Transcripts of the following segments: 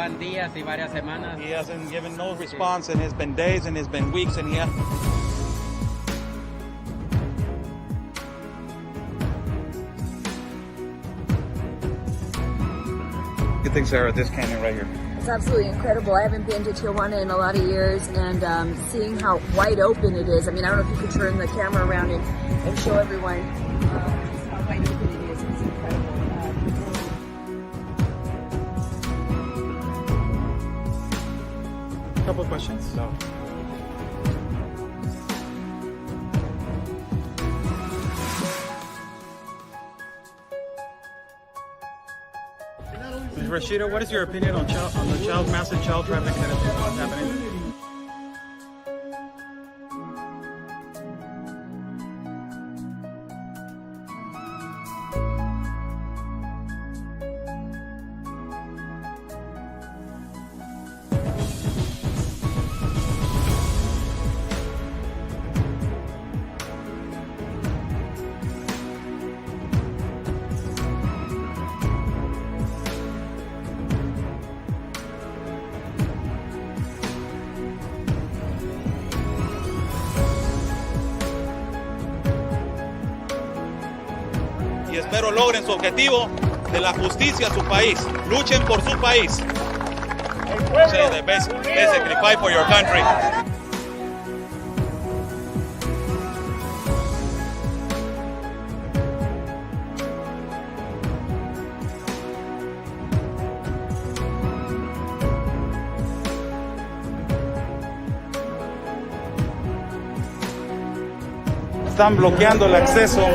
van días y varias semanas. He hasn't given no response, and it's been days and it's been weeks, and yeah. Good thing, Sarah, this canyon right here. It's absolutely incredible. I haven't been to Tijuana in a lot of years, and seeing how wide open it is. I mean, I don't know if you could turn the camera around and show everyone just how wide open it is. It's incredible. A couple of questions. So. Rashida, what is your opinion on the massive child trafficking that is happening? Y espero logren su objetivo de la justicia a su país. Luchen por su país. Say that basically fight for your country. Están bloqueando el acceso.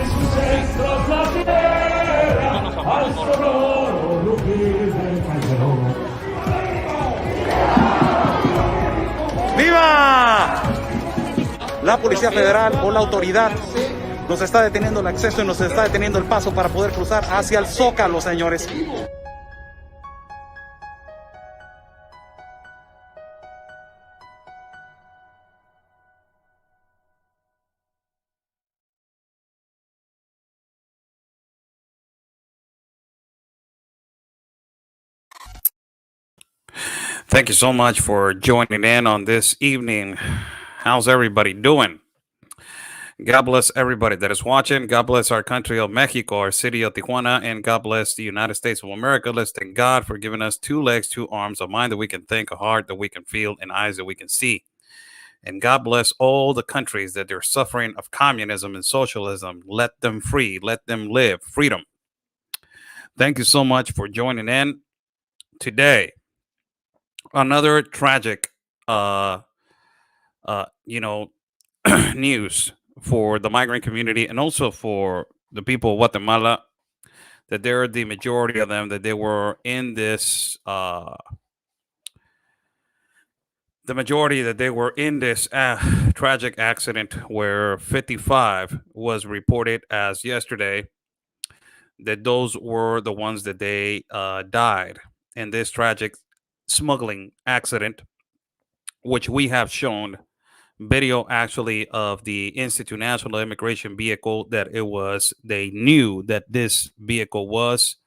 ¡Viva! La Policía Federal o la autoridad nos está deteniendo el acceso y nos está deteniendo el paso para poder cruzar hacia el Zócalo, señores. Thank you so much for joining in on this evening. How's everybody doing? God bless everybody that is watching. God bless our country of Mexico, our city of Tijuana, and God bless the United States of America. Let's thank God for giving us 2 legs, 2 arms, a mind that we can think, a heart that we can feel, and eyes that we can see. And God bless all the countries that they're suffering of communism and socialism. Let them free. Let them live. Freedom. Thank you so much for joining in today. Another tragic, news for the migrant community and also for the people of Guatemala, that they're the majority of them, that they were in this, tragic accident where 55 was reported as yesterday, that those were the ones that they died in this tragic smuggling accident, which we have shown video actually of the Institute National Immigration vehicle, that they knew that this vehicle was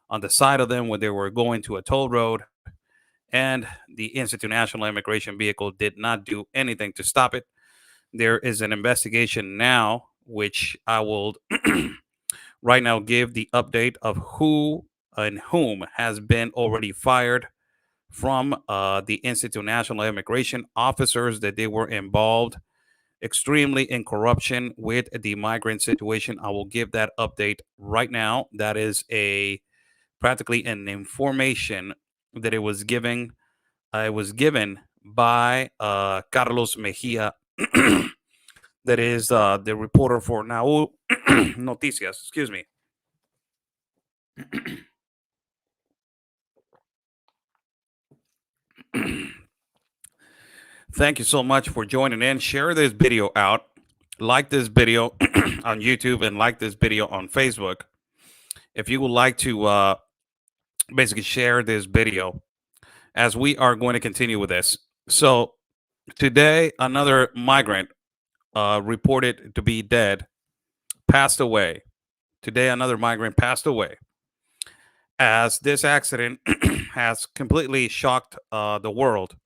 on the side of them when they were going to a toll road, and the Institute National Immigration vehicle did not do anything to stop it. There is an investigation now, which I will right now give the update of who and whom has been already fired from the Institute National Immigration officers, that they were involved extremely in corruption with the migrant situation. I will give that update right now. That is practically an information that it was given by Carlos Mejia, that is the reporter for Now Noticias. Excuse me. Thank you so much for joining in. Share this video out. Like this video on YouTube and like this video on Facebook. If you would like to basically share this video, as we are going to continue with this. So today, another migrant reported to be dead, passed away. Today, another migrant passed away. as this accident has completely shocked the world.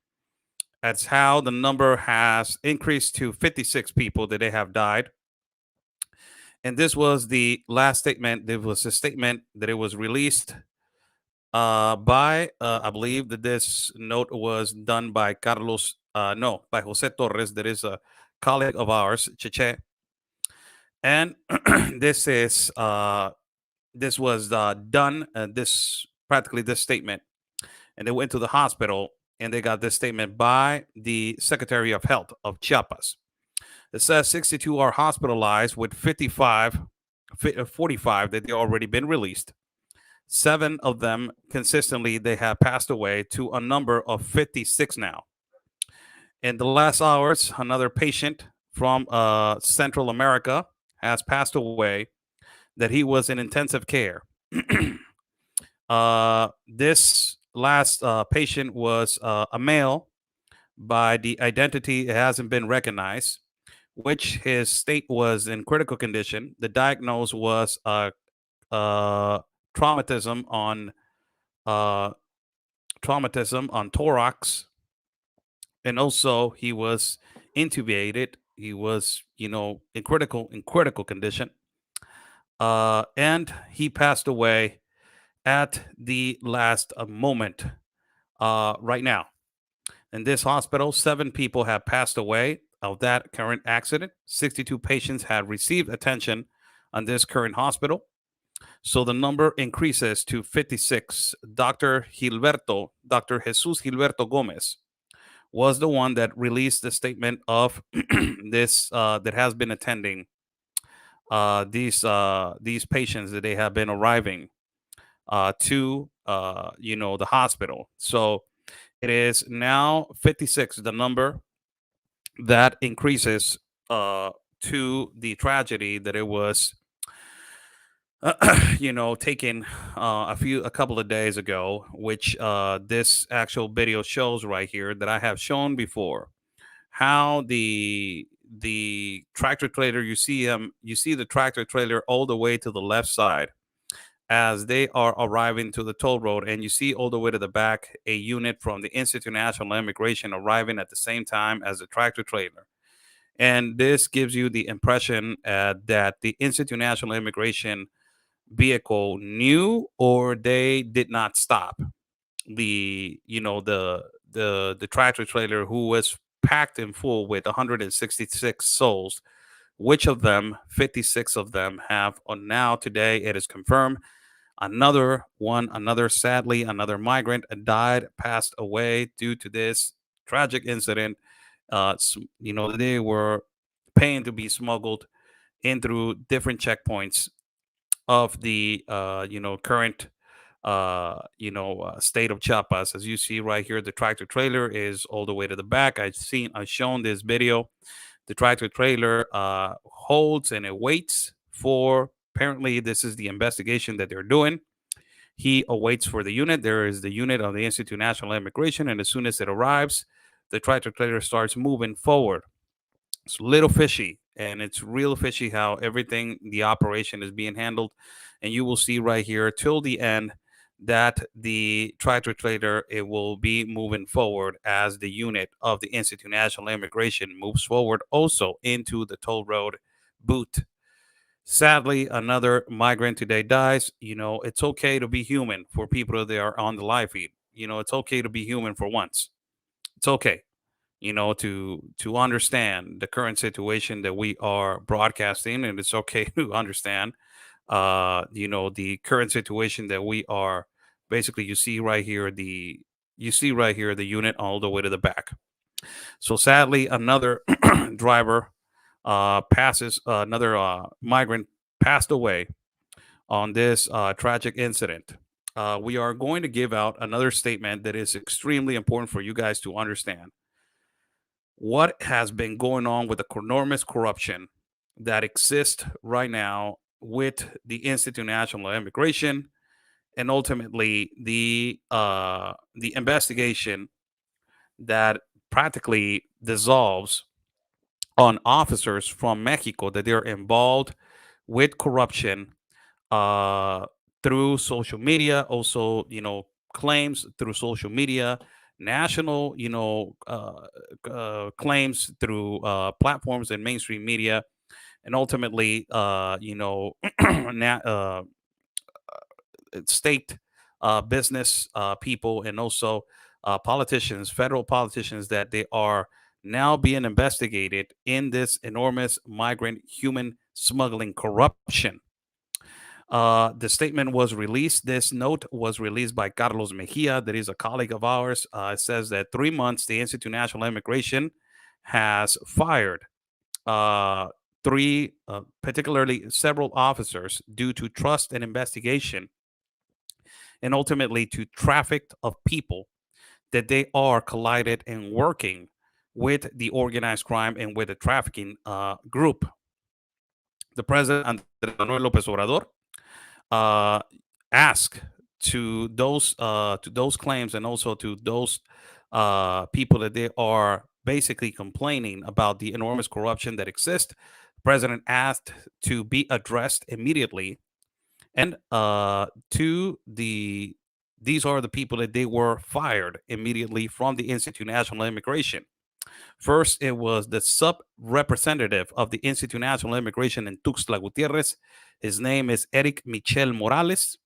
That's how the number has increased to 56 people that they have died. And this was the last statement. There was a statement that it was released by, I believe that this note was done by Carlos, no, by Jose Torres, that is a colleague of ours, Cheche. And this is, this was done, this practically this statement. And they went to the hospital and they got this statement by the Secretary of Health of Chiapas. It says 62 are hospitalized with 45 that they already been released. 7 of them consistently they have passed away to a number of 56 now. In the last hours, another patient from Central America has passed away that he was in intensive care. This last patient was a male by the identity it hasn't been recognized, which his state was in critical condition. The diagnosis was uh, traumatism on uh, traumatism on thorax, and also he was intubated. He was, in critical condition, and he passed away at the last moment. Right now, in this hospital, 7 people have passed away of that current accident. 62 patients have received attention on this current hospital. So the number increases to 56. Dr. Jesus Gilberto Gomez, was the one that released the statement of this that has been attending these patients that they have been arriving to the hospital. So it is now 56, the number that increases uh, to the tragedy that it was taken a couple of days ago, which this actual video shows right here that I have shown before. How the tractor trailer, you see the tractor trailer all the way to the left side as they are arriving to the toll road, and you see all the way to the back a unit from the Institute of National Immigration arriving at the same time as the tractor trailer. And this gives you the impression that the Institute of National Immigration vehicle knew, or they did not stop the tractor trailer, who was packed in full with 166 souls, which of them 56 of them have on now today it is confirmed. Another migrant died, passed away due to this tragic incident. They were paying to be smuggled in through different checkpoints of the current state of Chiapas. As you see right here, the tractor trailer is all the way to the back. I've shown this video. The tractor trailer holds and it waits for. Apparently, this is the investigation that they're doing. He awaits for the unit. There is the unit of the Institute of National Immigration, and as soon as it arrives, the tractor trailer starts moving forward. It's a little fishy, and it's real fishy how everything, the operation is being handled. And you will see right here till the end that the tractor trailer, it will be moving forward as the unit of the Institute of National Immigration moves forward also into the toll road boot. Sadly, another migrant today dies. It's okay to be human for people that are on the live feed. It's okay to be human for once. It's okay, to understand the current situation that we are broadcasting, and it's okay to understand, the current situation that we are. Basically, you see right here the unit all the way to the back. So sadly, another driver passes, another migrant passed away on this tragic incident. We are going to give out another statement that is extremely important for you guys to understand what has been going on with the enormous corruption that exists right now with the Institute of National Immigration, and ultimately the investigation that practically dissolves on officers from Mexico that they're involved with corruption, uh, through social media, also, claims through social media, national, claims through platforms and mainstream media, and ultimately, state business people, and also politicians, federal politicians, that they are now being investigated in this enormous migrant human smuggling corruption. The statement was released. This note was released by Carlos Mejia, that is a colleague of ours. It says that 3 months, the Institute of National Immigration has fired uh, three, particularly several officers, due to trust and investigation, and ultimately to traffic of people, that they are collided and working with the organized crime and with the trafficking group. The president, Andrés Manuel López Obrador, uh, ask to those claims, and also to those people, that they are basically complaining about the enormous corruption that exists. The president asked to be addressed immediately, and to the these are the people that they were fired immediately from the Institute of National Immigration. First, it was the sub representative of the Institute of National Immigration in Tuxtla Gutierrez. His name is Eric Michel Morales,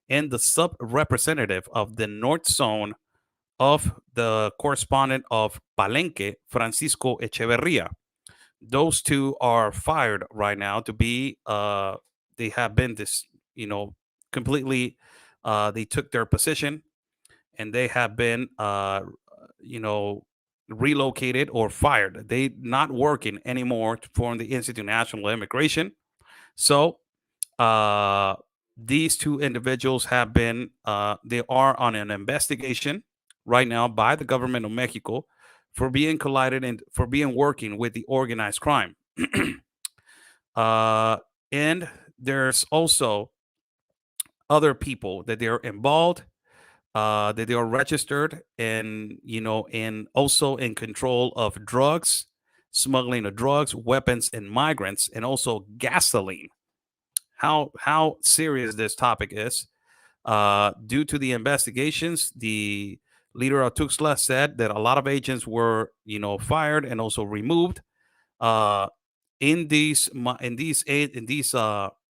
and the sub representative of the North Zone of the correspondent of Palenque, Francisco Echeverria. Those two are fired right now to be, they have been this, completely, they took their position, and they have been, you know, relocated or fired. They not working anymore for the Institute of National Immigration. So uh, these two individuals have been, they are on an investigation right now by the government of Mexico for being collided and for being working with the organized crime. uh, and there's also other people that they're involved, that they are registered, and and also in control of drugs, smuggling of drugs, weapons, and migrants, and also gasoline. How serious this topic is. Due to the investigations, the leader of Tuxtla said that a lot of agents were, fired and also removed. Uh, in these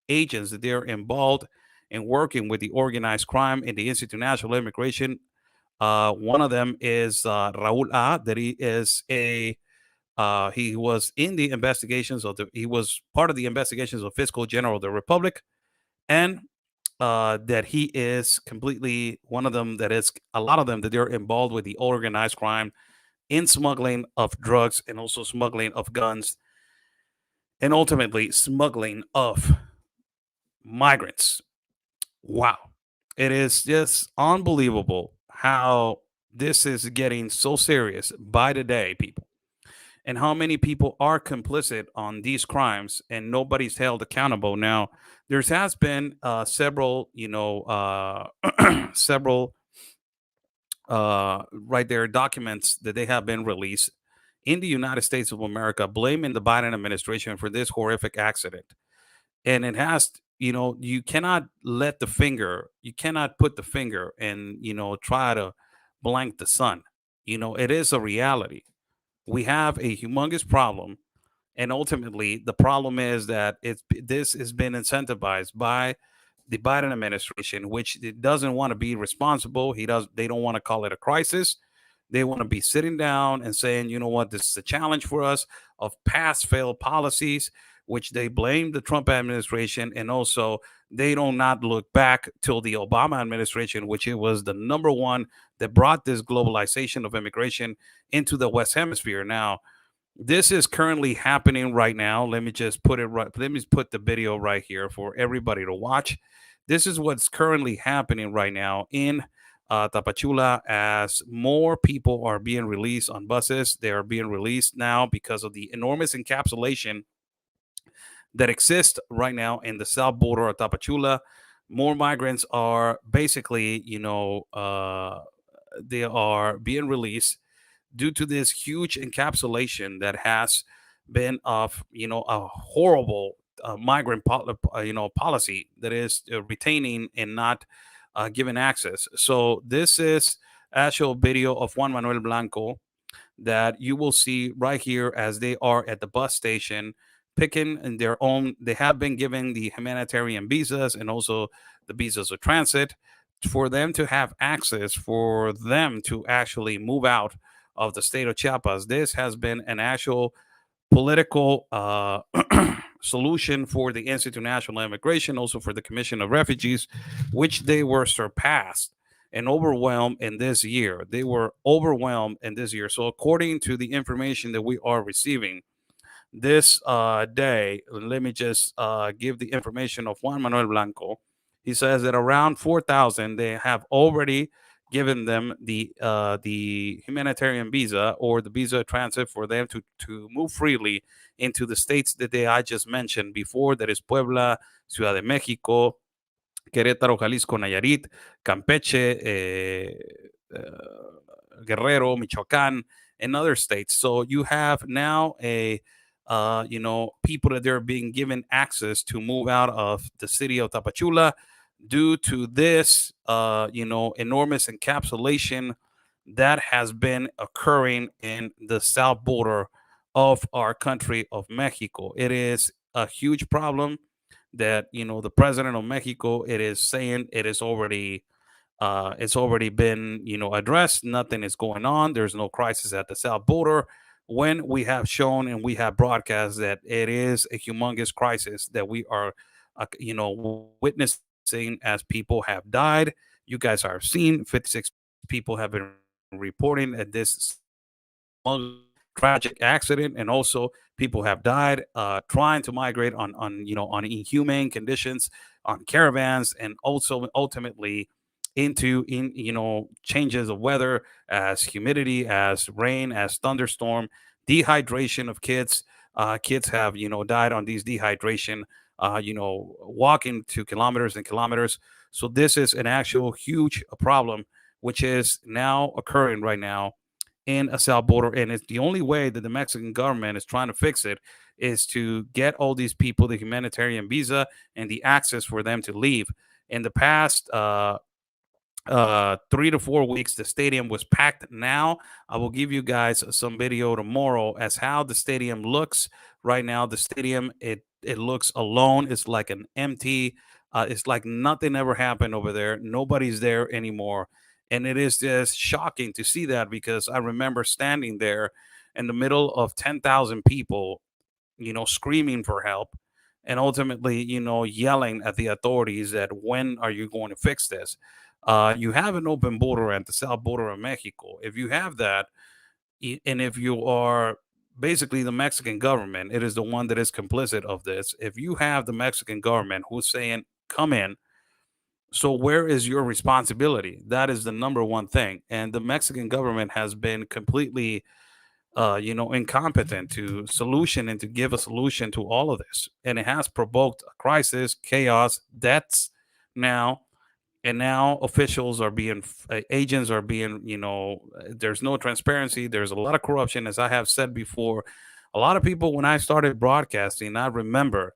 agents that they're involved in working with the organized crime in the Institute of National Immigration. One of them is Raul A. That he was in the investigations he was part of the investigations of Fiscal General of the Republic, and that he is completely one of them. That is a lot of them that they're involved with the organized crime in smuggling of drugs, and also smuggling of guns, and ultimately smuggling of migrants. Wow. It is just unbelievable how this is getting so serious by the day, people, and how many people are complicit on these crimes and nobody's held accountable. Now, there has been several, several right there documents that they have been released in the United States of America blaming the Biden administration for this horrific accident. And it has, you cannot you cannot put the finger and, try to blank the sun. It is a reality. We have a humongous problem, and ultimately the problem is that this has been incentivized by the Biden administration, which it doesn't want to be responsible. They don't want to call it a crisis. They want to be sitting down and saying, you know what, this is a challenge for us of past failed policies, which they blame the Trump administration, and also they do not look back till the Obama administration, which it was the number one that brought this globalization of immigration into the West Hemisphere. Now, this is currently happening right now. Let me just put it right. Let me put the video right here for everybody to watch. This is what's currently happening right now in Tapachula, as more people are being released on buses. They are being released now because of the enormous encapsulation that exists right now in the south border of Tapachula. More migrants are basically, they are being released due to this huge encapsulation that has been of, a horrible migrant policy that is retaining and not giving access. So this is actual video of Juan Manuel Blanco that you will see right here as they are at the bus station picking in their own. They have been given the humanitarian visas and also the visas of transit for them to have access, for them to actually move out of the state of Chiapas. This has been an actual political solution for the Institute of National Immigration, also for the Commission of Refugees, which they were surpassed and overwhelmed in this year. They were overwhelmed in this year. So, according to the information that we are receiving this day, let me just give the information of Juan Manuel Blanco. He says that around 4,000 they have already given them the humanitarian visa or the visa transit for them to move freely into the states that I just mentioned before. That is Puebla, Ciudad de Mexico, Querétaro, Jalisco, Nayarit, Campeche, Guerrero, Michoacán, and other states. So you have now people that they're being given access to move out of the city of Tapachula due to this, enormous encapsulation that has been occurring in the south border of our country of Mexico. It is a huge problem that the president of Mexico it is saying it's already been addressed. Nothing is going on. There's no crisis at the south border. When we have shown and we have broadcast that it is a humongous crisis that we are witnessing as people have died. You guys have seen 56 people have been reporting that this tragic accident, and also people have died trying to migrate on inhumane conditions on caravans, and also ultimately into in changes of weather, as humidity, as rain, as thunderstorm, dehydration of kids. Kids have died on these dehydration, walking to kilometers and kilometers. So this is an actual huge problem which is now occurring right now in a south border, and it's the only way that the Mexican government is trying to fix it is to get all these people the humanitarian visa and the access for them to leave. In the past 3 to 4 weeks, the stadium was packed. Now I will give you guys some video tomorrow as how the stadium looks right now. The stadium, it looks alone. It's like an empty, it's like nothing ever happened over there. Nobody's there anymore. And it is just shocking to see that, because I remember standing there in the middle of 10,000 people, screaming for help, and ultimately, yelling at the authorities that when are you going to fix this? You have an open border at the south border of Mexico. If you have that, and if you are basically the Mexican government, it is the one that is complicit of this. If you have the Mexican government who's saying, come in, so where is your responsibility? That is the number one thing. And the Mexican government has been completely incompetent to solution and to give a solution to all of this. And it has provoked a crisis, chaos, deaths now. And now officials are being, agents are being, there's no transparency. There's a lot of corruption, as I have said before. A lot of people, when I started broadcasting, I remember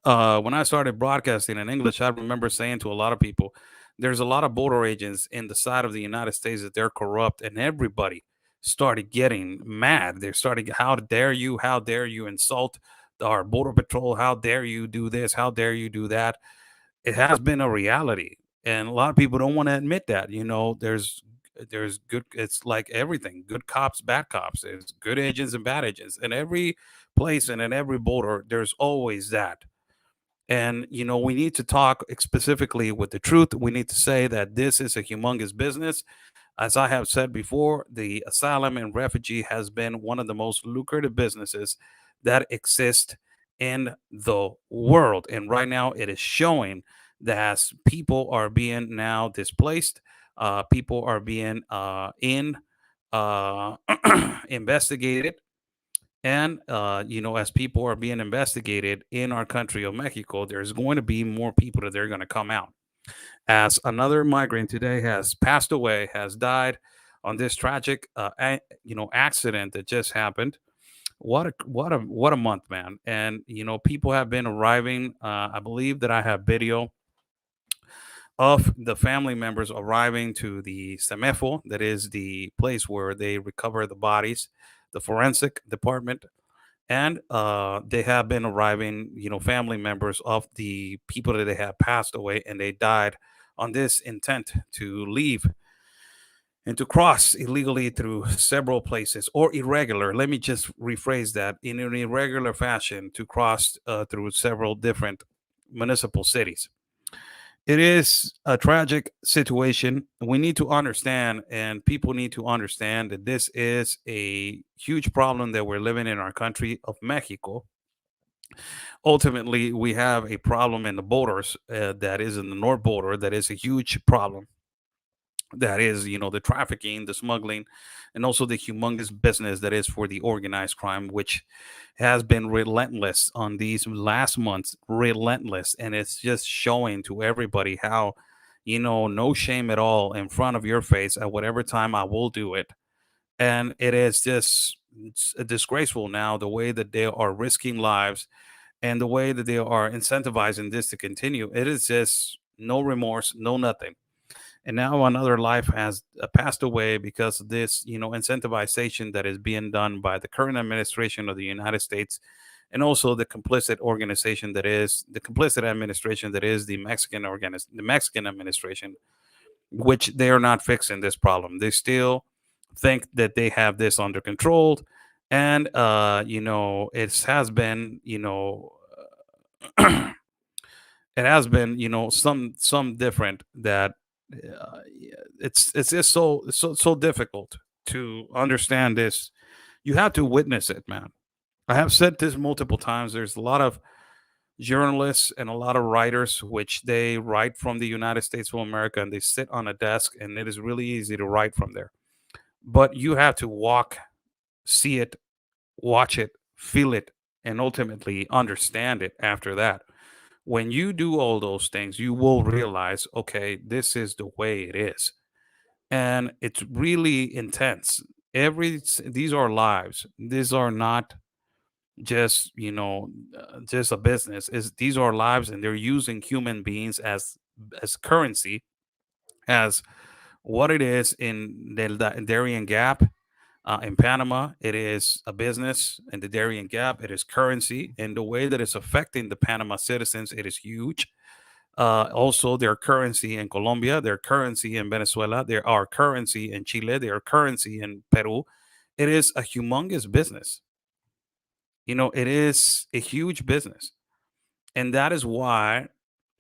when I started broadcasting in English, I remember saying to a lot of people, there's a lot of border agents in the side of the United States that they're corrupt, and everybody started getting mad. They're starting, how dare you? How dare you insult our border patrol? How dare you do this? How dare you do that? It has been a reality, and a lot of people don't want to admit that. There's good. It's like everything: good cops, bad cops. There's good agents and bad agents in every place, and in every border. There's always that. And, we need to talk specifically with the truth. We need to say that this is a humongous business. As I have said before, the asylum and refugee has been one of the most lucrative businesses that exist in the world. And right now it is showing that as people are being now displaced, people are being investigated, and, as people are being investigated in our country of Mexico, there's going to be more people that they're going to come out. As another migrant today has passed away, has died on this tragic, accident that just happened. What a month, man. And people have been arriving. I believe that I have video of the family members arriving to the semefo, that is the place where they recover the bodies, the forensic department. And they have been arriving, family members of the people that they have passed away and they died on this intent to leave and to cross illegally through several places, or irregular. Let me just rephrase that: in an irregular fashion to cross through several different municipal cities. It is a tragic situation. We need to understand, and people need to understand, that this is a huge problem that we're living in our country of Mexico. Ultimately, we have a problem in the borders, that is in the north border, that is a huge problem. That is, the trafficking, the smuggling, and also the humongous business that is for the organized crime, which has been relentless on these last months, relentless. And it's just showing to everybody how, no shame at all in front of your face at whatever time I will do it. And it is just, it's disgraceful now the way that they are risking lives and the way that they are incentivizing this to continue. It is just no remorse, no nothing. And now another life has passed away because of this, incentivization that is being done by the current administration of the United States, and also the complicit organization that is the complicit administration that is the Mexican administration, which they are not fixing this problem. They still think that they have this under control. And it has been, it has been, some different that, yeah, it's just so difficult to understand this. You have to witness it, man. I have said this multiple times. There's a lot of journalists and a lot of writers which they write from the United States of America and they sit on a desk, and it is really easy to write from there. But you have to walk, see it, watch it, feel it, and ultimately understand it after that. When you do all those things, you will realize, okay, this is the way it is. And it's really intense. These are lives. These are not just, just a business. Is These are lives, and they're using human beings as currency, as what it is in the Darien Gap. In Panama, it is a business. In the Darien Gap, it is currency. And the way that it's affecting the Panama citizens, it is huge. Also, their currency in Colombia, their currency in Venezuela, there are currency in Chile, their currency in Peru. It is a humongous business. It is a huge business. And that is why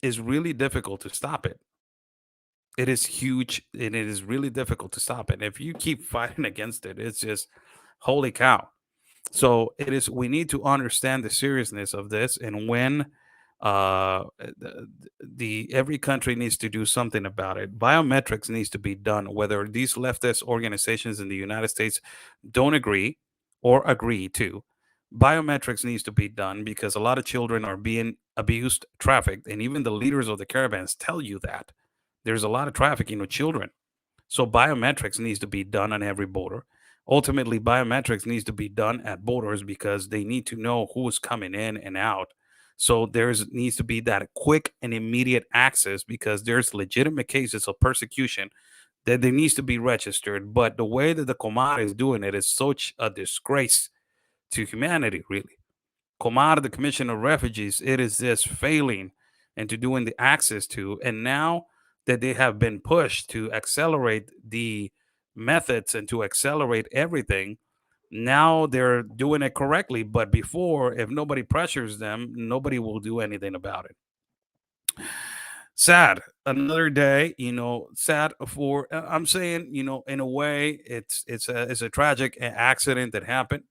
it's really difficult to stop it. It is huge and it is really difficult to stop it. If you keep fighting against it, it's just holy cow. So it is. We need to understand the seriousness of this, and when the every country needs to do something about it. Biometrics needs to be done, whether these leftist organizations in the United States don't agree or agree to. Biometrics needs to be done because a lot of children are being abused, trafficked, and even the leaders of the caravans tell you that there's a lot of trafficking of children. So biometrics needs to be done on every border. Ultimately, biometrics needs to be done at borders because they need to know who's coming in and out. So there's needs to be that quick and immediate access because there's legitimate cases of persecution that they needs to be registered. But the way that the Comar is doing it is such a disgrace to humanity, really. Comar, the Commission of Refugees, it is just failing into doing the access to. And now that they have been pushed to accelerate the methods and to accelerate everything, now they're doing it correctly. But before, if nobody pressures them, nobody will do anything about it. Sad. Another day, sad for, I'm saying, in a way, it's a tragic accident that happened.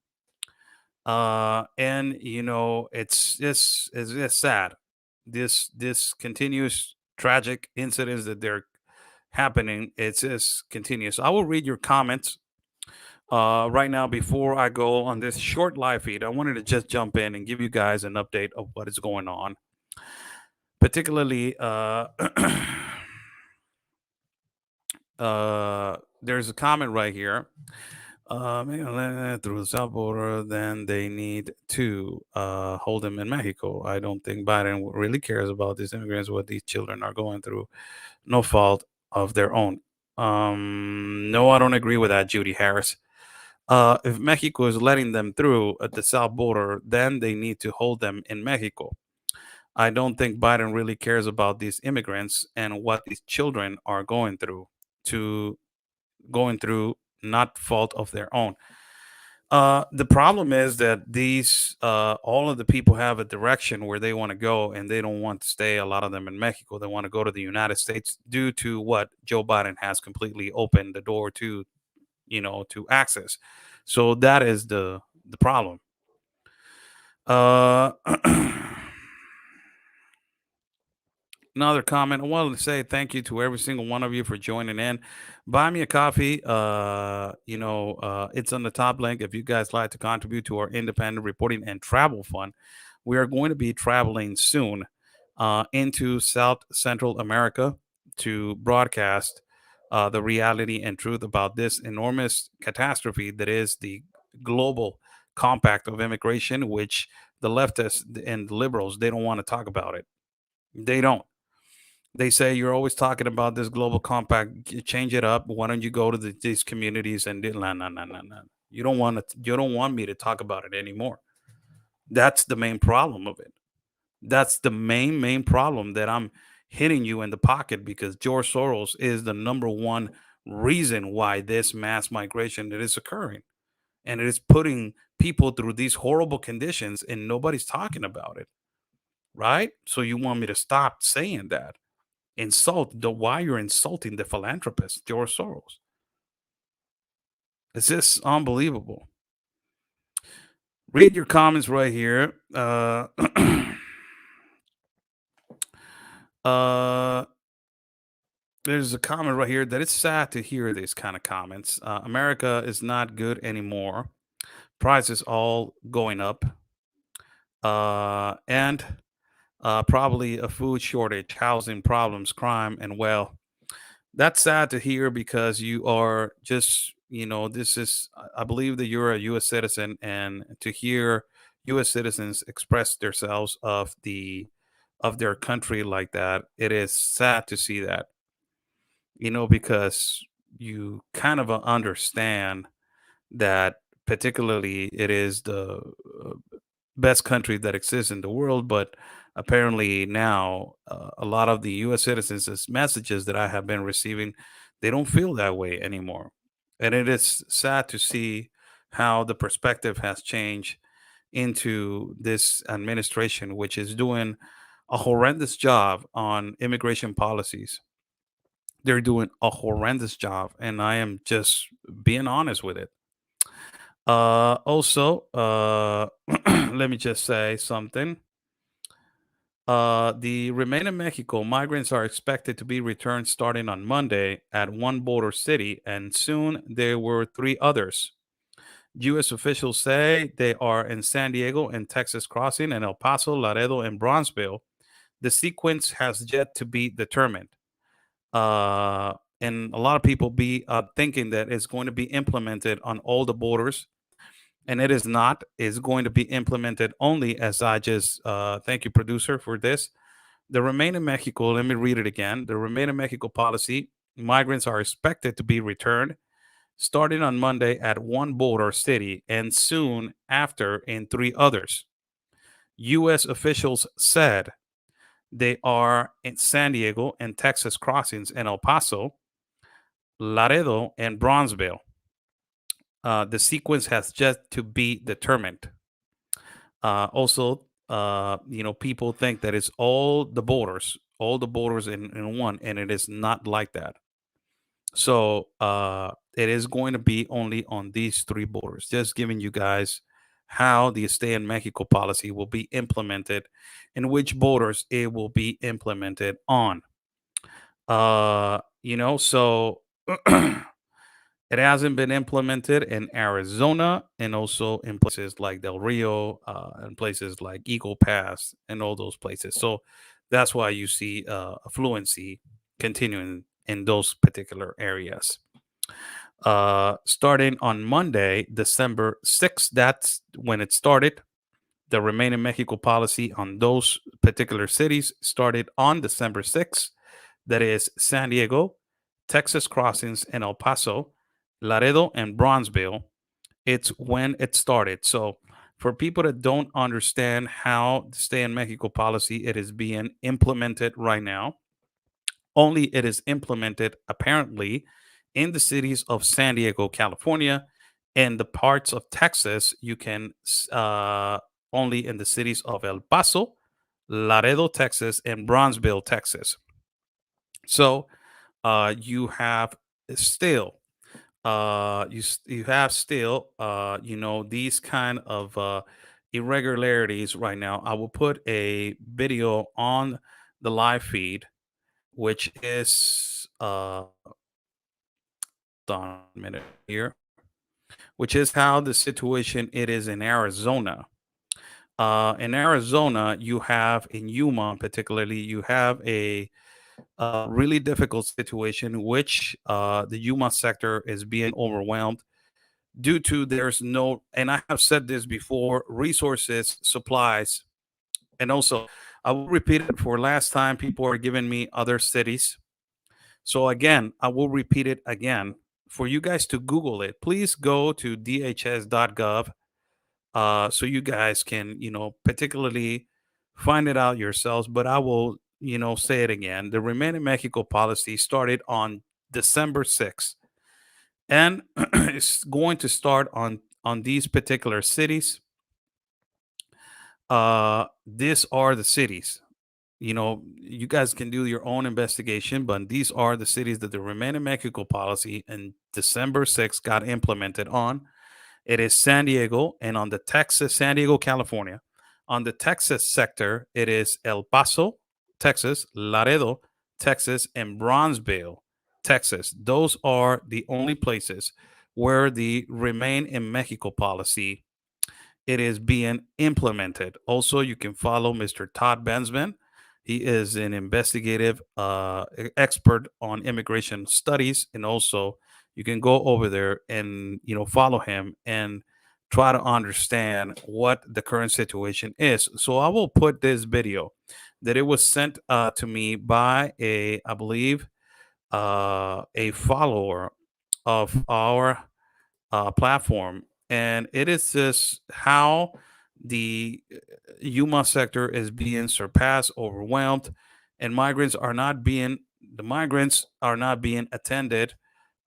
And it's just sad. This continuous tragic incidents that they're happening, it's just continuous. I will read your comments right now. Before I go on this short live feed, I wanted to just jump in and give you guys an update of what is going on, particularly there's a comment right here. Through the south border, then they need to hold them in Mexico. I don't think Biden really cares about these immigrants, what these children are going through. No fault of their own. No, I don't agree with that, Judy Harris. If Mexico is letting them through at the south border, then they need to hold them in Mexico. I don't think Biden really cares about these immigrants and what these children are to going through, not fault of their own. The problem is that these all of the people have a direction where they want to go, and they don't want to stay. A lot of them in Mexico, they want to go to the United States due to what Joe Biden has completely opened the door to, to access. So that is the problem. Uh, Another comment. I wanted to say thank you to every single one of you for joining in. Buy me a coffee. It's on the top link. If you guys like to contribute to our independent reporting and travel fund, we are going to be traveling soon into South Central America to broadcast the reality and truth about this enormous catastrophe that is the global compact of immigration, which the leftists and the liberals, they don't want to talk about it. They don't. They say you're always talking about this global compact. Change it up. Why don't you go to these communities and do? No, no, no, no, no. You don't want to. You don't want me to talk about it anymore. That's the main problem of it. That's the main problem that I'm hitting you in the pocket, because George Soros is the number one reason why this mass migration that is occurring, and it is putting people through these horrible conditions, and nobody's talking about it. Right? So you want me to stop saying that? Insult the why you're insulting the philanthropist George Soros. It's just unbelievable. Read your comments right here. Uh, there's a comment right here that it's sad to hear these kind of comments. America is not good anymore. Prices all going up. And probably a food shortage, housing problems, crime, and well, that's sad to hear, because you are just, this is, I believe that you're a U.S. citizen, and to hear U.S. citizens express themselves of their country like that, it is sad to see that, because you kind of understand that particularly it is the best country that exists in the world. But apparently now, a lot of the U.S. citizens' messages that I have been receiving, they don't feel that way anymore, and it is sad to see how the perspective has changed into this administration, which is doing a horrendous job on immigration policies. They're doing a horrendous job, and I am just being honest with it. Also, let me just say something. The remain in Mexico migrants are expected to be returned starting on Monday at one border city, and soon there were three others. U.S. officials say they are in San Diego and Texas Crossing, and El Paso, Laredo, and Bronzeville. The sequence has yet to be determined. And a lot of people be thinking that it's going to be implemented on all the borders, and it is not. It's going to be implemented only, as I just thank you, producer, for this. The remain in Mexico, let me read it again. The remain in Mexico policy, migrants are expected to be returned starting on Monday at one border city and soon after in three others. U.S. officials said they are in San Diego and Texas Crossings and El Paso, Laredo, and Bronzeville. The sequence has yet to be determined. Also, people think that it's all the borders in one, and it is not like that. So it is going to be only on these three borders. Just giving you guys how the stay in Mexico policy will be implemented and which borders it will be implemented on. So it hasn't been implemented in Arizona, and also in places like Del Rio, and places like Eagle Pass, and all those places. So that's why you see affluency continuing in those particular areas. Starting on Monday, December 6th. That's when it started. The Remain in Mexico policy on those particular cities started on December 6th. That is San Diego, Texas Crossings, and El Paso, Laredo, and Bronzeville. It's when it started. So, for people that don't understand how the Stay in Mexico policy, it is being implemented right now. Only it is implemented apparently in the cities of San Diego, California, and the parts of Texas. You can only in the cities of El Paso, Laredo, Texas, and Bronzeville, Texas. So you have still you have still these kind of irregularities right now. I will put a video on the live feed, which is on a minute here, which is how the situation it is in Arizona. In Arizona, you have in Yuma, particularly, you have a really difficult situation, which the Yuma sector is being overwhelmed due to there's no, and I have said this before, resources, supplies, and also I will repeat it for last time. People are giving me other cities. So again, I will repeat it again for you guys to Google it. Please go to dhs.gov so you guys can, particularly find it out yourselves. But I will, say it again. The Remain in Mexico policy started on December 6th, and it's going to start on these particular cities. These are the cities. You guys can do your own investigation, but these are the cities that the Remain in Mexico policy in December 6th got implemented on. It is San Diego, and on the Texas, San Diego, California. On the Texas sector, it is El Paso, Texas, Laredo, Texas, and Bronzeville, Texas. Those are the only places where the Remain in Mexico policy it is being implemented. Also, you can follow Mr. Todd Bensman. He is an investigative expert on immigration studies, and also you can go over there and follow him and try to understand what the current situation is. So I will put this video that it was sent to me by I believe, a follower of our platform, and it is just how the Yuma sector is being surpassed, overwhelmed, and migrants are not being attended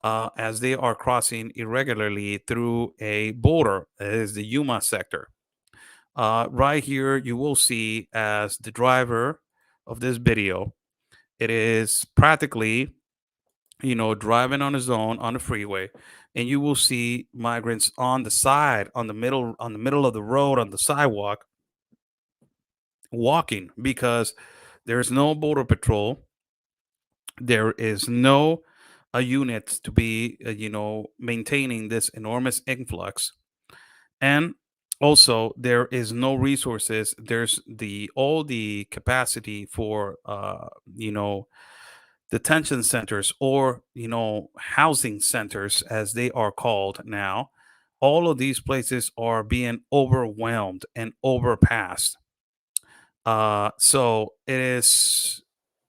as they are crossing irregularly through a border. That is the Yuma sector. Right here, you will see as the driver of this video, it is practically driving on his own on the freeway, and you will see migrants on the side, on the middle of the road, on the sidewalk, walking because there's no border patrol. There is no unit to be, maintaining this enormous influx, and also there is no resources. There's the all the capacity for, detention centers, or housing centers as they are called now. All of these places are being overwhelmed and overpassed. So it is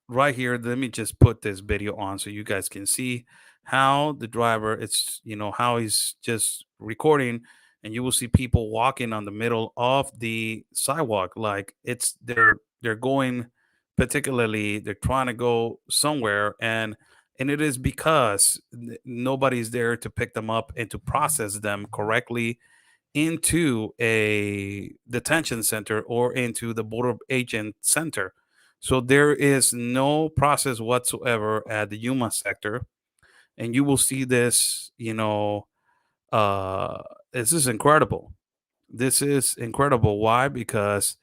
right here. Let me just put this video on so you guys can see how the driver, it's how he's just recording, and you will see people walking on the middle of the sidewalk like they're going, particularly they're trying to go somewhere, and it is because nobody's there to pick them up and to process them correctly into a detention center or into the border agent center. So there is no process whatsoever at the Yuma sector. And you will see this, uh, this is incredible. This is incredible. Why? Because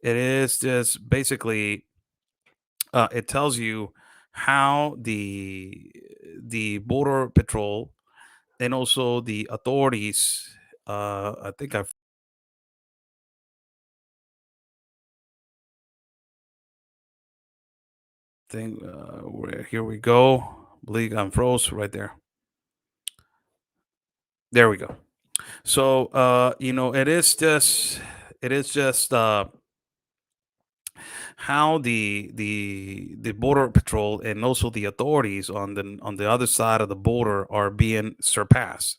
it is just basically, it tells you how the border patrol and also the authorities, I think I think here we go. Believe I'm froze right there. There we go. So, it is just how the border patrol and also the authorities on the other side of the border are being surpassed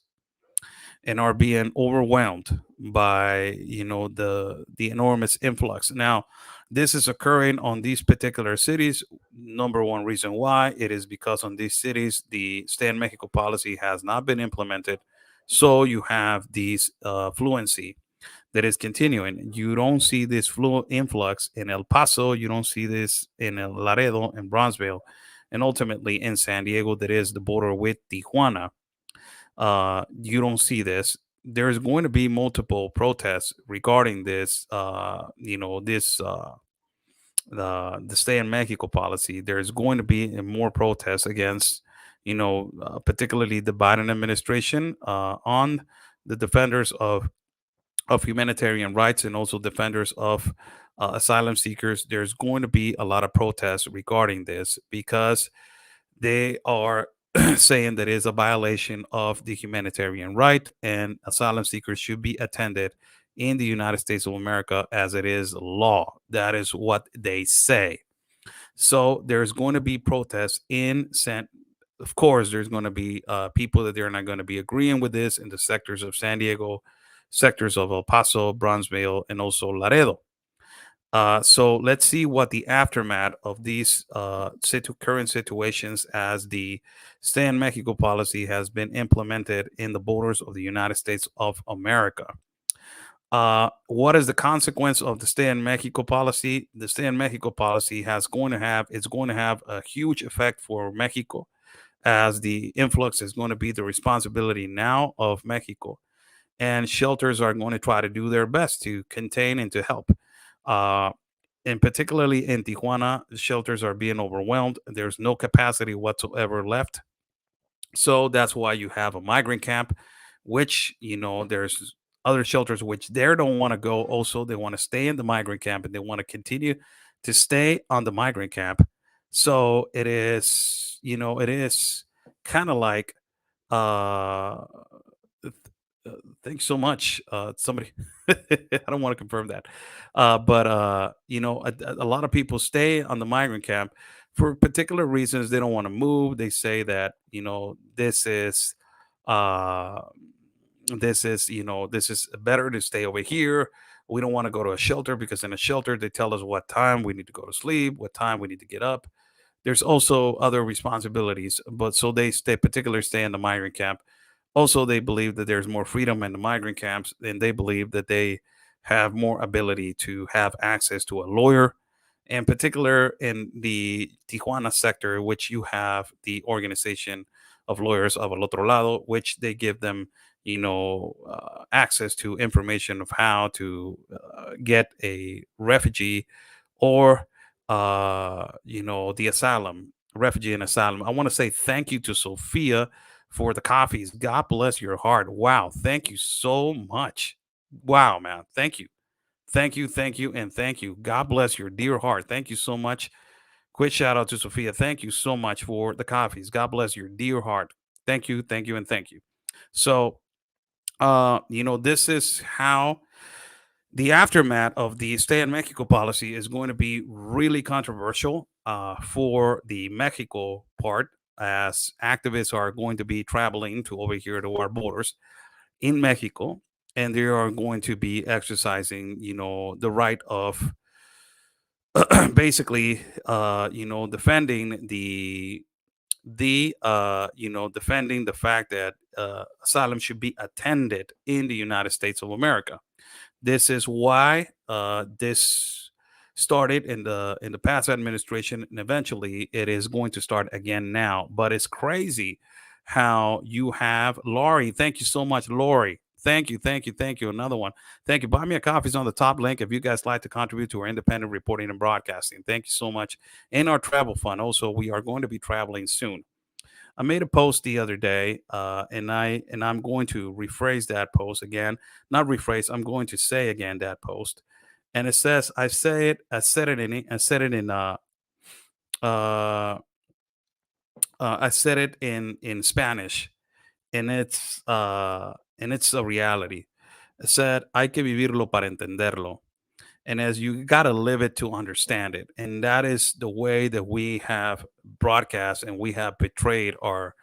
and are being overwhelmed by the enormous influx. Now, this is occurring on these particular cities. Number one reason why it is because on these cities the stay in Mexico policy has not been implemented, so you have these fluency that is continuing. You don't see this flu influx in El Paso. You don't see this in El Laredo and Bronzeville, and ultimately in San Diego, that is the border with Tijuana. You don't see this. There's going to be multiple protests regarding this. The stay in Mexico policy. There's going to be more protests against, particularly the Biden administration on the defenders of humanitarian rights and also defenders of asylum seekers. There's going to be a lot of protests regarding this because they are saying that is a violation of the humanitarian right and asylum seekers should be attended in the United States of America as it is law. That is what they say. So there's going to be protests in San. Of course, there's going to be people that they're not going to be agreeing with this in the sectors of San Diego, sectors of El Paso, Bronzeville, and also Laredo. So let's see what the aftermath of these current situations as the stay in Mexico policy has been implemented in the borders of the United States of America. What is the consequence of the stay in Mexico policy? The stay in Mexico policy has going to have it's going to have a huge effect for Mexico, as the influx is going to be the responsibility now of Mexico, and shelters are going to try to do their best to contain and to help. Uh, and particularly in Tijuana, the shelters are being overwhelmed. There's no capacity whatsoever left, so that's why you have a migrant camp, which, there's other shelters which they don't want to go. Also, they want to stay in the migrant camp and they want to continue to stay on the migrant camp. So it is kind of like, uh, th- thanks so much. Somebody, I don't want to confirm that, but a lot of people stay on the migrant camp for particular reasons. They don't want to move. They say that uh, this is better to stay over here. We don't want to go to a shelter because in a shelter they tell us what time we need to go to sleep, what time we need to get up. There's also other responsibilities, but so they particularly stay in the migrant camp. Also, they believe that there's more freedom in the migrant camps, and they believe that they have more ability to have access to a lawyer. In particular, in the Tijuana sector, which you have the organization of lawyers of El Otro Lado, which they give them, access to information of how to get a refugee or the asylum, refugee and asylum. I want to say thank you to Sophia for the coffees. God bless your heart. Wow. Thank you so much. Wow, man. Thank you. Thank you. Thank you. And thank you. God bless your dear heart. Thank you so much. Quick shout out to Sophia. Thank you so much for the coffees. God bless your dear heart. Thank you. Thank you. And thank you. So, this is how the aftermath of the stay in Mexico policy is going to be really controversial for the Mexico part, as activists are going to be traveling to over here to our borders in Mexico, and they are going to be exercising, the right of basically, defending defending the fact that asylum should be attended in the United States of America. This is why this started in the past administration, and eventually it is going to start again now. But it's crazy how you have Laurie. Thank you so much, Laurie. Thank you, thank you, thank you. Another one. Thank you. Buy me a coffee is on the top link if you guys like to contribute to our independent reporting and broadcasting. Thank you so much. In our travel fund, also, we are going to be traveling soon. I made a post the other day, and I'm going to rephrase that post again. Not rephrase. I'm going to say again that post, and it says, uh, I said it in Spanish, and it's a reality. It said, "Hay que vivirlo para entenderlo." And as you got to live it to understand it, and that is the way that we have broadcast and we have betrayed our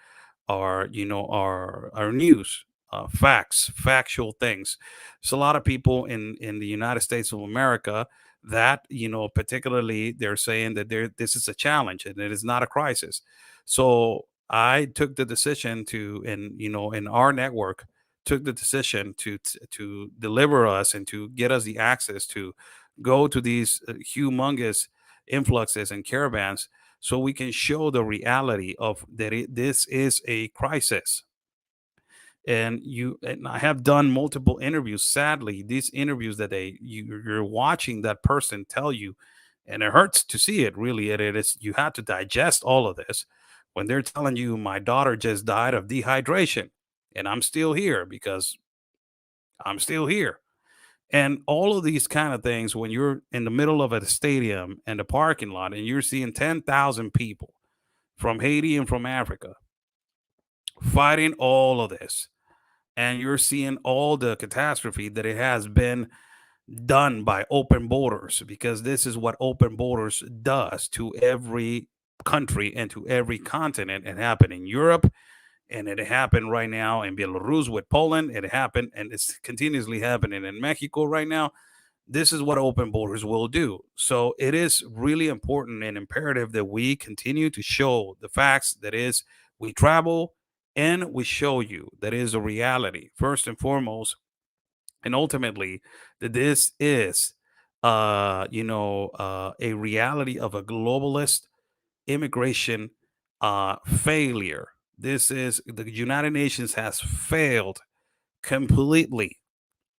news, facts, factual things. So a lot of people in the United States of America, that particularly, they're saying that this is a challenge and it is not a crisis. So I took the decision to, in our network, took the decision to deliver us and to get us the access to go to these humongous influxes and caravans, so we can show the reality of that this is a crisis. And I have done multiple interviews. Sadly, these interviews that you're watching that person tell you, and it hurts to see it, really. It is, you have to digest all of this when they're telling you, my daughter just died of dehydration and I'm still here because I'm still here. And all of these kind of things, when you're in the middle of a stadium and a parking lot and you're seeing 10,000 people from Haiti and from Africa fighting all of this, and you're seeing all the catastrophe that it has been done by open borders, because this is what open borders does to every country and to every continent. It happened in Europe, and it happened right now in Belarus with Poland. It happened, and it's continuously happening in Mexico right now. This is what open borders will do. So it is really important and imperative that we continue to show the facts. That is, we travel and we show you that is a reality first and foremost, and ultimately that this is a reality of a globalist immigration failure. This is, the United Nations has failed completely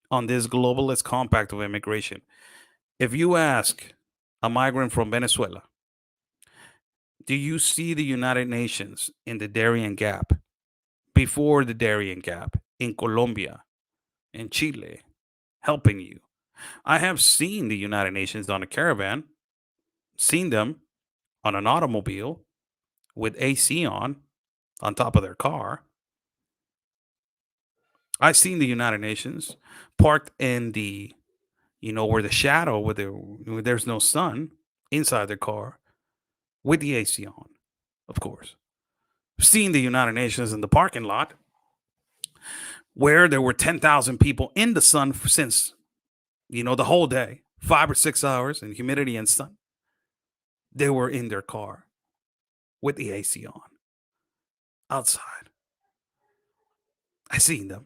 on this globalist compact of immigration. If you ask a migrant from Venezuela, do you see the United Nations in the Darien Gap, before the Darien Gap, in Colombia, in Chile, helping you? I have seen the United Nations on a caravan, seen them on an automobile with AC on top of their car. I've seen the United Nations parked in the, where the shadow, where there's no sun, inside their car with the AC on, of course. Seen the United Nations in the parking lot where there were 10,000 people in the sun since, the whole day, 5 or 6 hours in humidity and sun. They were in their car with the AC on outside. I seen them.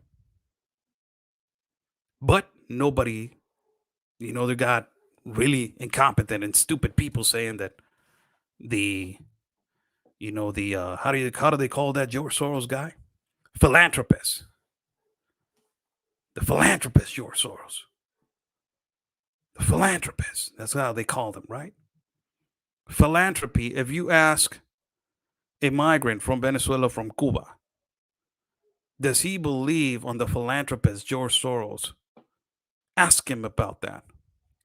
But nobody, they got really incompetent and stupid people saying that the, how do they call that George Soros guy? Philanthropist. The philanthropist, George Soros. The philanthropist. That's how they call them, right? Philanthropy. If you ask a migrant from Venezuela, from Cuba, does he believe on the philanthropist George Soros? Ask him about that.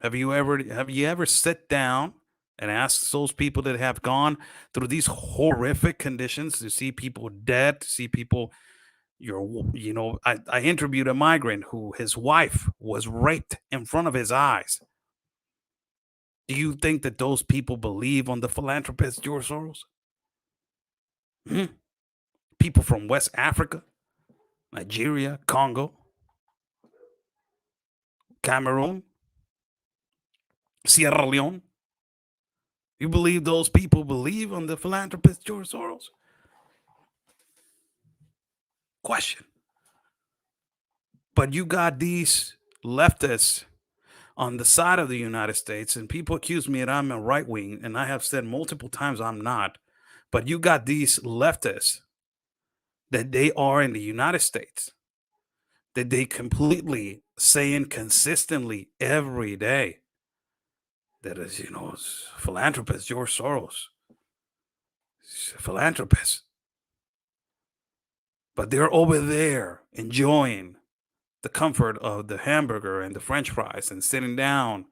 Have you ever sit down and asked those people that have gone through these horrific conditions, to see people dead, to see people, I interviewed a migrant who his wife was raped in front of his eyes. Do you think that those people believe on the philanthropist George Soros? Hmm? People from West Africa, Nigeria, Congo, Cameroon, Sierra Leone. You believe those people believe on the philanthropist George Soros? Question. But you got these leftists on the side of the United States, and people accuse me that I'm a right wing, and I have said multiple times I'm not. But you got these leftists that they are in the United States, that they completely saying consistently every day that is, philanthropist George Soros, philanthropist. But they're over there enjoying the comfort of the hamburger and the French fries and sitting down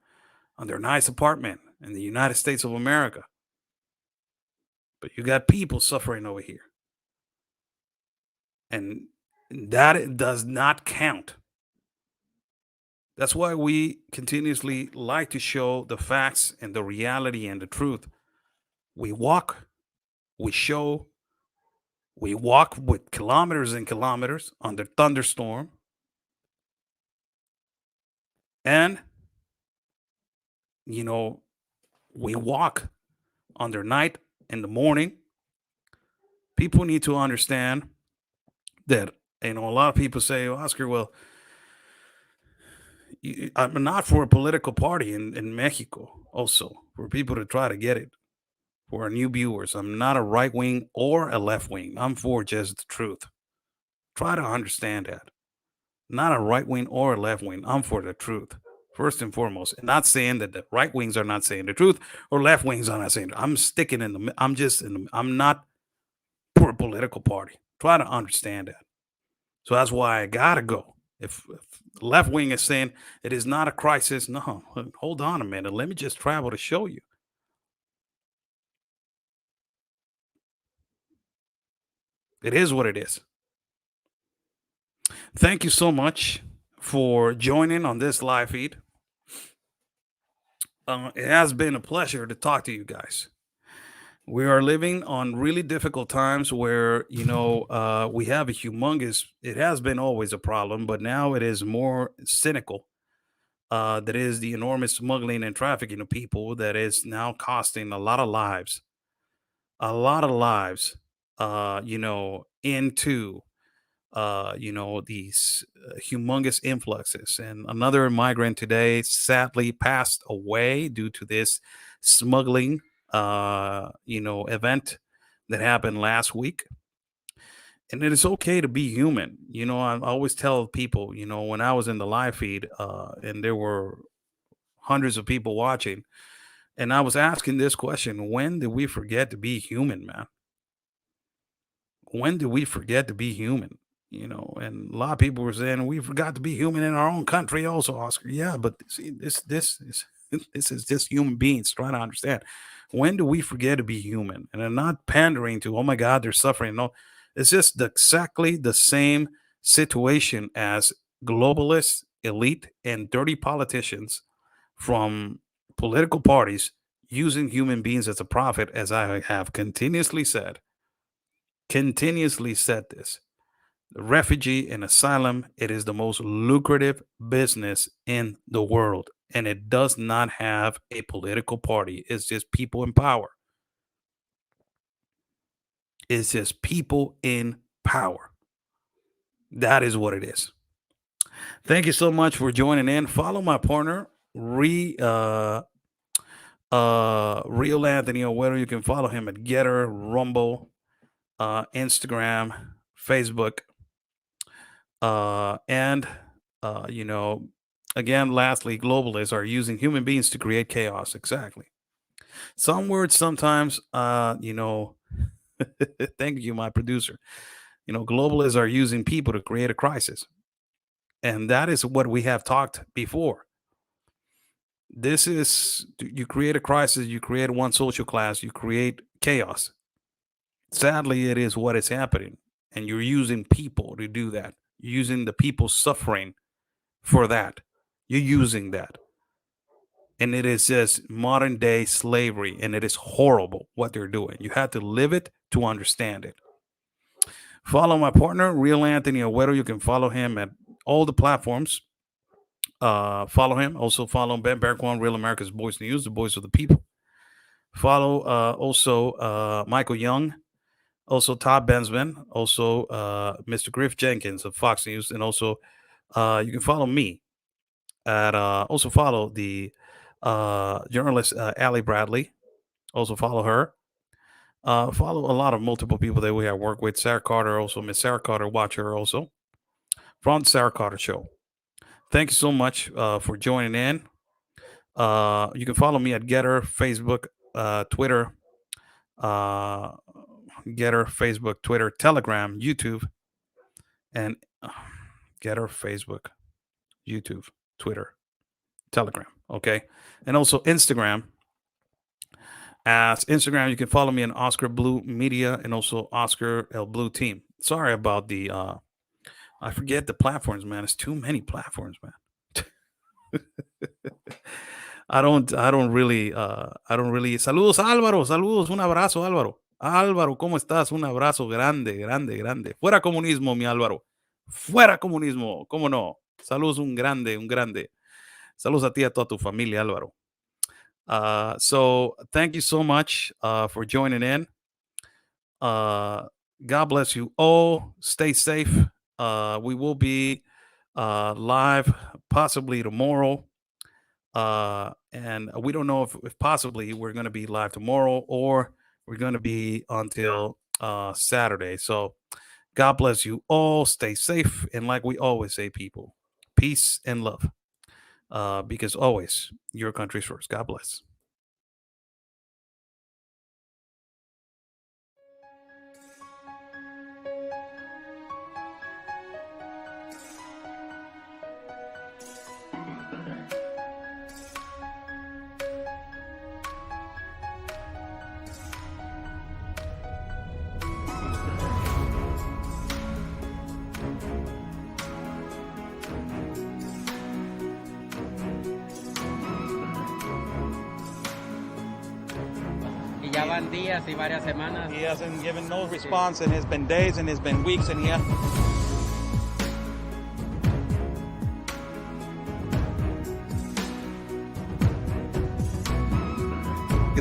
on their nice apartment in the United States of America. But you got people suffering over here. And That does not count. That's why we continuously like to show the facts and the reality and the truth. We walk, we show, we walk with kilometers and kilometers under thunderstorm, and you know, we walk under night in the morning. People need to understand that, a lot of people say, "Oh, Oscar, well, I'm not for a political party in Mexico." Also, for people to try to get it, for our new viewers, I'm not a right wing or a left wing. I'm for just the truth. Try to understand that. Not a right wing or a left wing. I'm for the truth. First and foremost, and not saying that the right wings are not saying the truth or left wings are not saying. I'm sticking in the. I'm just in the. I'm not for a political party. Try to understand that. So that's why I gotta go. If the left wing is saying it is not a crisis, no, hold on a minute. Let me just travel to show you. It is what it is. Thank you so much for joining on this live feed. It has been a pleasure to talk to you guys. We are living on really difficult times where, we have a humongous, it has been always a problem, but now it is more cynical. That is the enormous smuggling and trafficking of people that is now costing a lot of lives, into these humongous influxes. And another migrant today sadly passed away due to this smuggling, event that happened last week. And it is okay to be human. I always tell people, when I was in the live feed, and there were hundreds of people watching, and I was asking this question: when did we forget to be human, man? When do we forget to be human? And a lot of people were saying we forgot to be human in our own country, also, Oscar. Yeah, but see, this is this is just human beings trying to understand. When do we forget to be human? And I'm not pandering to, oh my God, they're suffering. No, it's just exactly the same situation as globalists, elite, and dirty politicians from political parties using human beings as a profit, as I have continuously said this. Refugee and asylum, it is the most lucrative business in the world. And it does not have a political party. It's just people in power. It's just people in power. That is what it is. Thank you so much for joining in. Follow my partner, Real Anthony Owero. You can follow him at Getter, Rumble, Instagram, Facebook, and you know, again, lastly, globalists are using human beings to create chaos. Exactly. Some words sometimes, thank you, my producer. Globalists are using people to create a crisis, and that is what we have talked before. This is you create a crisis, you create one social class, you create chaos. Sadly, it is what is happening, and you're using people to do that. You're using the people suffering for that. You're using that. And it is just modern day slavery, and it is horrible what they're doing. You have to live it to understand it. Follow my partner, Real Anthony Owero. You can follow him at all the platforms. Follow him. Also follow Ben Bergwan, Real America's Voice News, the voice of the people. Follow also Michael Young, also Todd Bensman, also Mr. Griff Jenkins of Fox News, and also you can follow me at also follow the journalist Allie Bradley. Also follow her. Follow a lot of multiple people that we have worked with. Sarah Carter, also Miss Sarah Carter, watch her also from the Sarah Carter Show. Thank you so much for joining in. You can follow me at Getter, Facebook, Twitter, uh, Getter, Facebook, Twitter, Telegram, YouTube, and Getter, Facebook, YouTube, Twitter, Telegram. Okay. And also Instagram. As Instagram, you can follow me on Oscar Blue Media and also Oscar L Blue Team. Sorry about the I forget the platforms, man. It's too many platforms, man. I don't really. Saludos, Álvaro. Saludos, un abrazo, Álvaro. Álvaro, ¿cómo estás? Un abrazo grande, grande, grande. Fuera comunismo, mi Álvaro. Fuera comunismo, ¿cómo no? Saludos, un grande, un grande. Saludos a ti y a toda tu familia, Álvaro. So thank you so much for joining in. God bless you all. Stay safe. We will be live possibly tomorrow. And we don't know if possibly we're going to be live tomorrow or we're going to be until Saturday. So God bless you all. Stay safe. And like we always say, people, peace and love. Because always your country's first. God bless. Y ya van días y varias semanas. He hasn't given no response, and it's been days, and it's been weeks, and you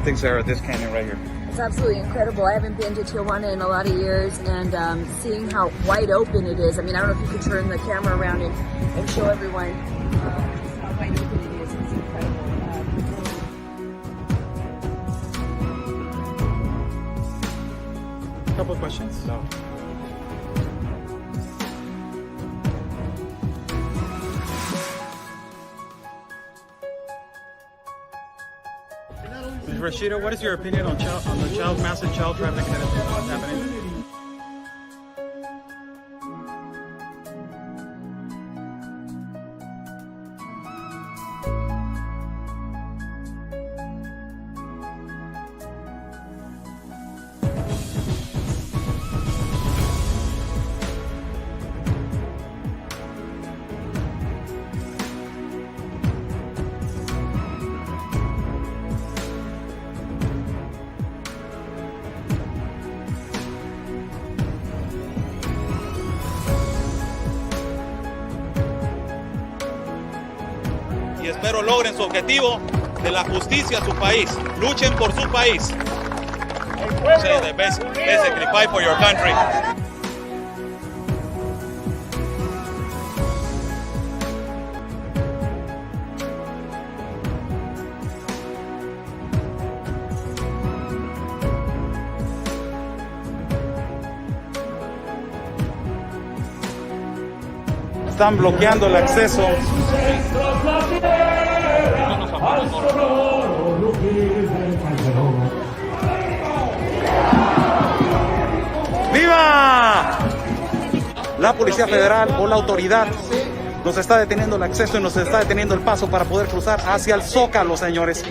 think, Sarah, this canyon right here? It's absolutely incredible. I haven't been to Tijuana in a lot of years, and seeing how wide open it is. I mean, I don't know if you could turn the camera around and show everyone just how wide open it is. It's incredible. A couple of questions. So. Rashida, what is your opinion on the massive child trafficking that is happening? Y espero logren su objetivo de la justicia a su país. Luchen por su país. Say the basically fight for your country. Están bloqueando el acceso. ¡Viva! La Policía Federal o la autoridad nos está deteniendo el acceso y nos está deteniendo el paso para poder cruzar hacia el Zócalo, señores.